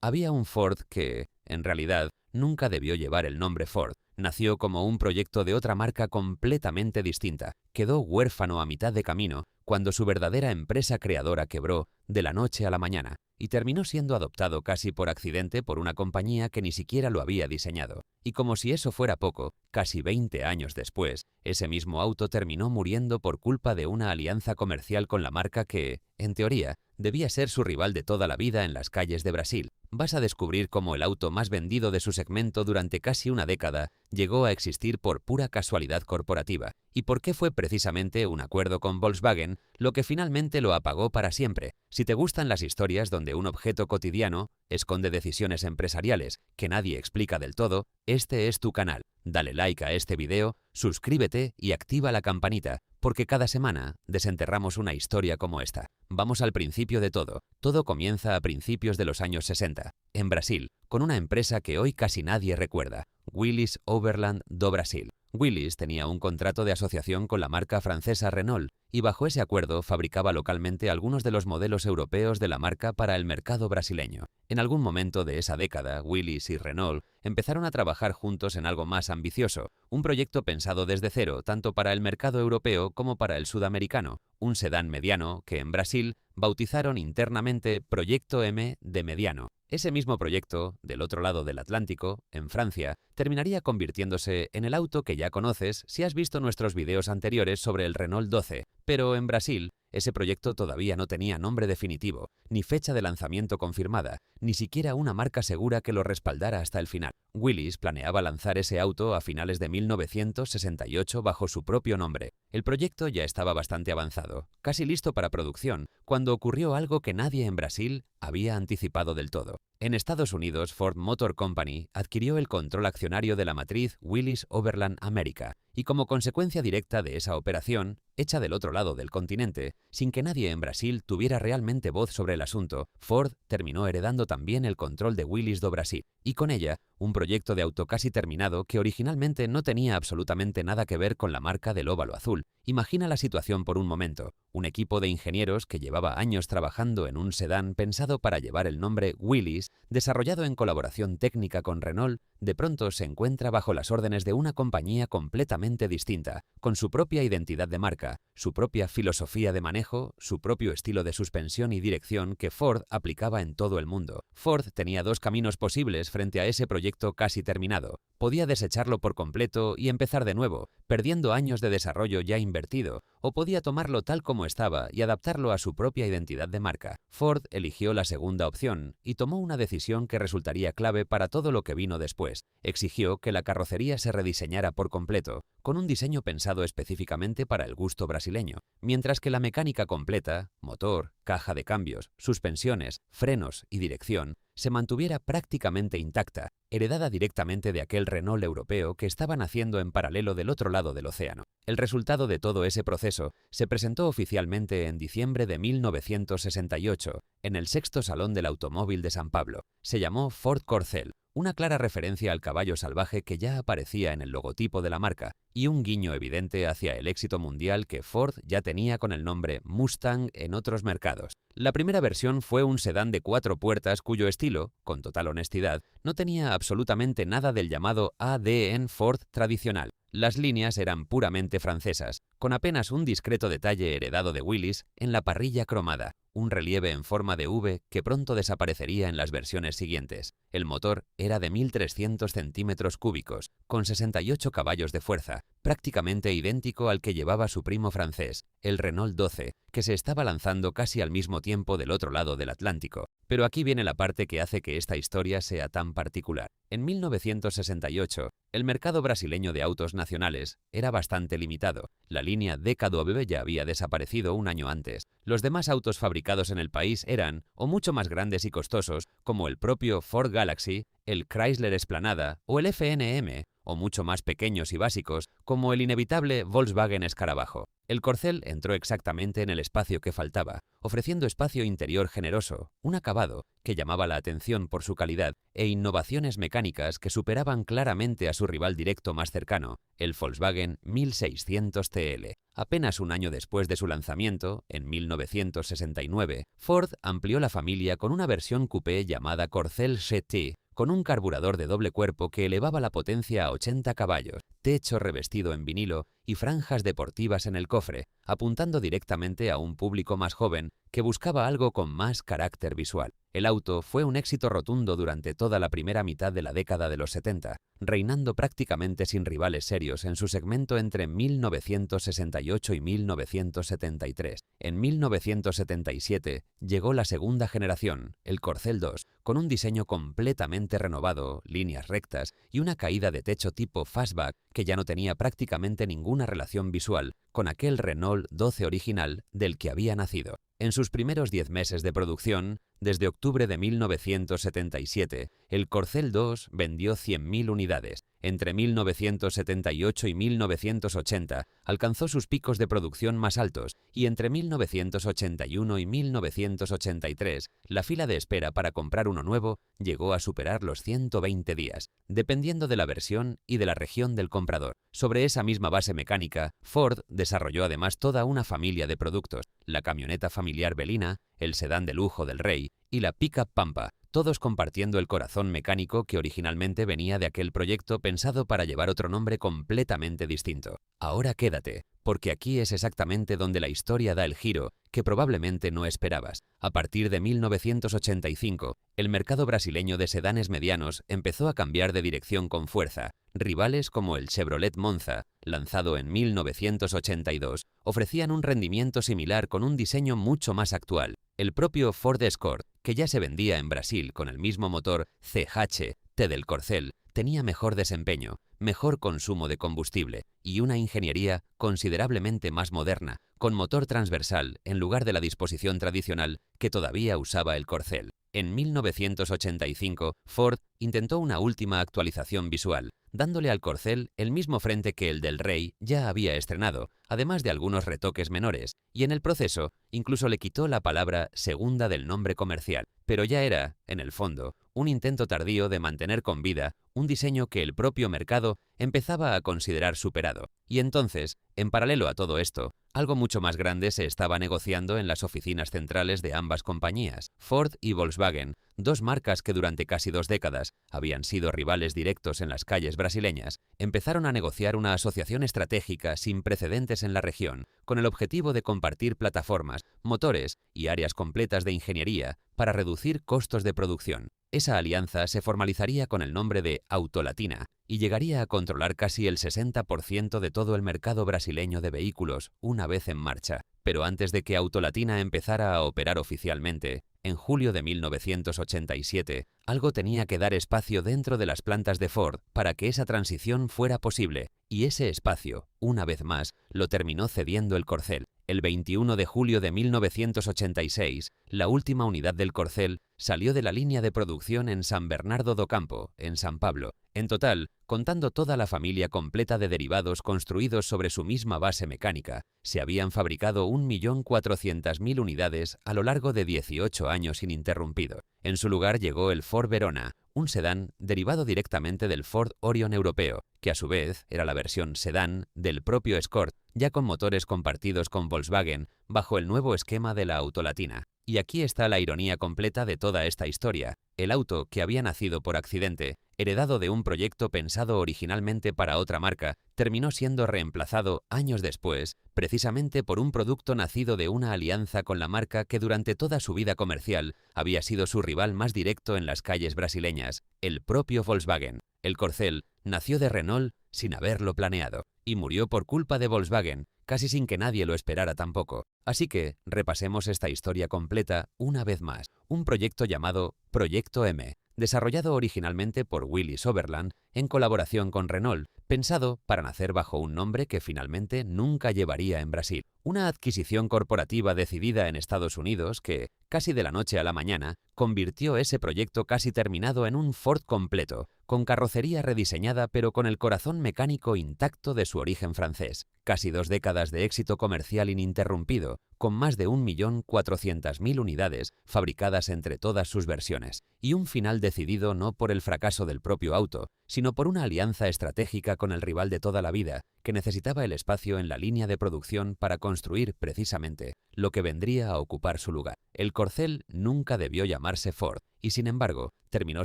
Había un Ford que, en realidad, nunca debió llevar el nombre Ford. Nació como un proyecto de otra marca completamente distinta. Quedó huérfano a mitad de camino cuando su verdadera empresa creadora quebró de la noche a la mañana y terminó siendo adoptado casi por accidente por una compañía que ni siquiera lo había diseñado. Y como si eso fuera poco, casi 20 años después, ese mismo auto terminó muriendo por culpa de una alianza comercial con la marca que, en teoría, debía ser su rival de toda la vida en las calles de Brasil. Vas a descubrir cómo el auto más vendido de su segmento durante casi una década llegó a existir por pura casualidad corporativa, y por qué fue precisamente un acuerdo con Volkswagen lo que finalmente lo apagó para siempre. Si te gustan las historias donde un objeto cotidiano esconde decisiones empresariales que nadie explica del todo, este es tu canal. Dale like a este video, suscríbete y activa la campanita, porque cada semana desenterramos una historia como esta. Vamos al principio de todo. Todo comienza a principios de los años 60, en Brasil, con una empresa que hoy casi nadie recuerda, Willys Overland do Brasil. Willys tenía un contrato de asociación con la marca francesa Renault y bajo ese acuerdo fabricaba localmente algunos de los modelos europeos de la marca para el mercado brasileño. En algún momento de esa década, Willys y Renault empezaron a trabajar juntos en algo más ambicioso, un proyecto pensado desde cero tanto para el mercado europeo como para el sudamericano, un sedán mediano que en Brasil bautizaron internamente Proyecto M de mediano. Ese mismo proyecto, del otro lado del Atlántico, en Francia, terminaría convirtiéndose en el auto que ya conoces si has visto nuestros videos anteriores sobre el Renault 12, pero en Brasil, ese proyecto todavía no tenía nombre definitivo, ni fecha de lanzamiento confirmada, ni siquiera una marca segura que lo respaldara hasta el final. Willys planeaba lanzar ese auto a finales de 1968 bajo su propio nombre. El proyecto ya estaba bastante avanzado, casi listo para producción, cuando ocurrió algo que nadie en Brasil había anticipado del todo. En Estados Unidos, Ford Motor Company adquirió el control accionario de la matriz Willys Overland America, y como consecuencia directa de esa operación, hecha del otro lado del continente, sin que nadie en Brasil tuviera realmente voz sobre el asunto, Ford terminó heredando también el control de Willys do Brasil, y con ella, un proyecto de auto casi terminado que originalmente no tenía absolutamente nada que ver con la marca del óvalo azul. Imagina la situación por un momento. Un equipo de ingenieros que llevaba años trabajando en un sedán pensado para llevar el nombre Willys, desarrollado en colaboración técnica con Renault, de pronto se encuentra bajo las órdenes de una compañía completamente distinta, con su propia identidad de marca, su propia filosofía de manejo, su propio estilo de suspensión y dirección que Ford aplicaba en todo el mundo. Ford tenía dos caminos posibles frente a ese proyecto casi terminado. Podía desecharlo por completo y empezar de nuevo, perdiendo años de desarrollo ya invertido, o podía tomarlo tal como estaba y adaptarlo a su propia identidad de marca. Ford eligió la segunda opción y tomó una decisión que resultaría clave para todo lo que vino después. Exigió que la carrocería se rediseñara por completo, con un diseño pensado específicamente para el gusto brasileño, mientras que la mecánica completa, motor, caja de cambios, suspensiones, frenos y dirección, se mantuviera prácticamente intacta, heredada directamente de aquel Renault europeo que estaban haciendo en paralelo del otro lado del océano. El resultado de todo ese proceso se presentó oficialmente en diciembre de 1968, en el sexto Salón del Automóvil de San Pablo. Se llamó Ford Corcel, una clara referencia al caballo salvaje que ya aparecía en el logotipo de la marca, y un guiño evidente hacia el éxito mundial que Ford ya tenía con el nombre Mustang en otros mercados. La primera versión fue un sedán de 4 puertas cuyo estilo, con total honestidad, no tenía absolutamente nada del llamado ADN Ford tradicional. Las líneas eran puramente francesas, con apenas un discreto detalle heredado de Willys en la parrilla cromada, un relieve en forma de V que pronto desaparecería en las versiones siguientes. El motor era de 1.300 centímetros cúbicos, con 68 caballos de fuerza, prácticamente idéntico al que llevaba su primo francés, el Renault 12, que se estaba lanzando casi al mismo tiempo del otro lado del Atlántico. Pero aquí viene la parte que hace que esta historia sea tan particular. En 1968, el mercado brasileño de autos nacionales era bastante limitado. La línea DKW ya había desaparecido un año antes. Los demás autos fabricados en el país eran, o mucho más grandes y costosos, como el propio Ford Galaxy, el Chrysler Esplanada o el FNM, o mucho más pequeños y básicos, como el inevitable Volkswagen Escarabajo. El Corcel entró exactamente en el espacio que faltaba, ofreciendo espacio interior generoso, un acabado que llamaba la atención por su calidad e innovaciones mecánicas que superaban claramente a su rival directo más cercano, el Volkswagen 1600 TL. Apenas un año después de su lanzamiento, en 1969, Ford amplió la familia con una versión coupé llamada Corcel GT, con un carburador de doble cuerpo que elevaba la potencia a 80 caballos, techo revestido en vinilo y franjas deportivas en el cofre, apuntando directamente a un público más joven que buscaba algo con más carácter visual. El auto fue un éxito rotundo durante toda la primera mitad de la década de los 70, reinando prácticamente sin rivales serios en su segmento entre 1968 y 1973. En 1977 llegó la segunda generación, el Corcel 2, con un diseño completamente renovado, líneas rectas y una caída de techo tipo fastback que ya no tenía prácticamente ninguna relación visual con aquel Renault 12 original del que había nacido. En sus primeros 10 meses de producción, desde octubre de 1977, el Corcel 2 vendió 100.000 unidades. Entre 1978 y 1980 alcanzó sus picos de producción más altos y entre 1981 y 1983 la fila de espera para comprar uno nuevo llegó a superar los 120 días, dependiendo de la versión y de la región del comprador. Sobre esa misma base mecánica, Ford desarrolló además toda una familia de productos: la camioneta familiar Belina, el sedán de lujo del Rey y la Pickup Pampa, todos compartiendo el corazón mecánico que originalmente venía de aquel proyecto pensado para llevar otro nombre completamente distinto. Ahora quédate, porque aquí es exactamente donde la historia da el giro que probablemente no esperabas. A partir de 1985, el mercado brasileño de sedanes medianos empezó a cambiar de dirección con fuerza. Rivales como el Chevrolet Monza, lanzado en 1982, ofrecían un rendimiento similar con un diseño mucho más actual. El propio Ford Escort, que ya se vendía en Brasil con el mismo motor CH-T del Corcel, tenía mejor desempeño, mejor consumo de combustible y una ingeniería considerablemente más moderna, con motor transversal en lugar de la disposición tradicional que todavía usaba el Corcel. En 1985, Ford intentó una última actualización visual, dándole al Corcel el mismo frente que el del Rey ya había estrenado, además de algunos retoques menores, y en el proceso incluso le quitó la palabra segunda del nombre comercial. Pero ya era, en el fondo, un intento tardío de mantener con vida un diseño que el propio mercado empezaba a considerar superado. Y entonces, en paralelo a todo esto, algo mucho más grande se estaba negociando en las oficinas centrales de ambas compañías. Ford y Volkswagen, dos marcas que durante casi 2 décadas habían sido rivales directos en las calles brasileñas, empezaron a negociar una asociación estratégica sin precedentes en la región, con el objetivo de compartir plataformas, motores y áreas completas de ingeniería para reducir costos de producción. Esa alianza se formalizaría con el nombre de Autolatina y llegaría a controlar casi el 60% de todo el mercado brasileño de vehículos una vez en marcha. Pero antes de que Autolatina empezara a operar oficialmente, en julio de 1987, algo tenía que dar espacio dentro de las plantas de Ford para que esa transición fuera posible, y ese espacio, una vez más, lo terminó cediendo el Corcel. El 21 de julio de 1986, la última unidad del Corcel salió de la línea de producción en San Bernardo do Campo, en San Pablo. En total, contando toda la familia completa de derivados construidos sobre su misma base mecánica, se habían fabricado 1.400.000 unidades a lo largo de 18 años ininterrumpidos. En su lugar llegó el Ford Verona, un sedán derivado directamente del Ford Orion europeo, que a su vez era la versión sedán del propio Escort, ya con motores compartidos con Volkswagen bajo el nuevo esquema de la Autolatina. Y aquí está la ironía completa de toda esta historia. El auto, que había nacido por accidente, heredado de un proyecto pensado originalmente para otra marca, terminó siendo reemplazado años después, precisamente por un producto nacido de una alianza con la marca que durante toda su vida comercial había sido su rival más directo en las calles brasileñas, el propio Volkswagen. El Corcel nació de Renault sin haberlo planeado y murió por culpa de Volkswagen, casi sin que nadie lo esperara tampoco. Así que repasemos esta historia completa una vez más. Un proyecto llamado Proyecto M, desarrollado originalmente por Willy Soberland en colaboración con Renault, pensado para nacer bajo un nombre que finalmente nunca llevaría en Brasil. Una adquisición corporativa decidida en Estados Unidos que, casi de la noche a la mañana, convirtió ese proyecto casi terminado en un Ford completo, con carrocería rediseñada pero con el corazón mecánico intacto de su origen francés. Casi 2 décadas de éxito comercial ininterrumpido, con más de 1.400.000 unidades fabricadas entre todas sus versiones, y un final decidido no por el fracaso del propio auto, sino por una alianza estratégica con el rival de toda la vida, que necesitaba el espacio en la línea de producción para construir, precisamente, lo que vendría a ocupar su lugar. El corcel nunca debió llamarse Ford, y sin embargo, terminó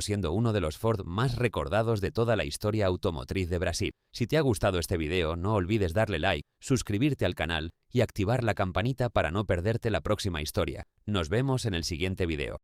siendo uno de los Ford más recordados de toda la historia automotriz de Brasil. Si te ha gustado este video, no olvides darle like, suscribirte al canal y activar la campanita para no perderte la próxima historia. Nos vemos en el siguiente video.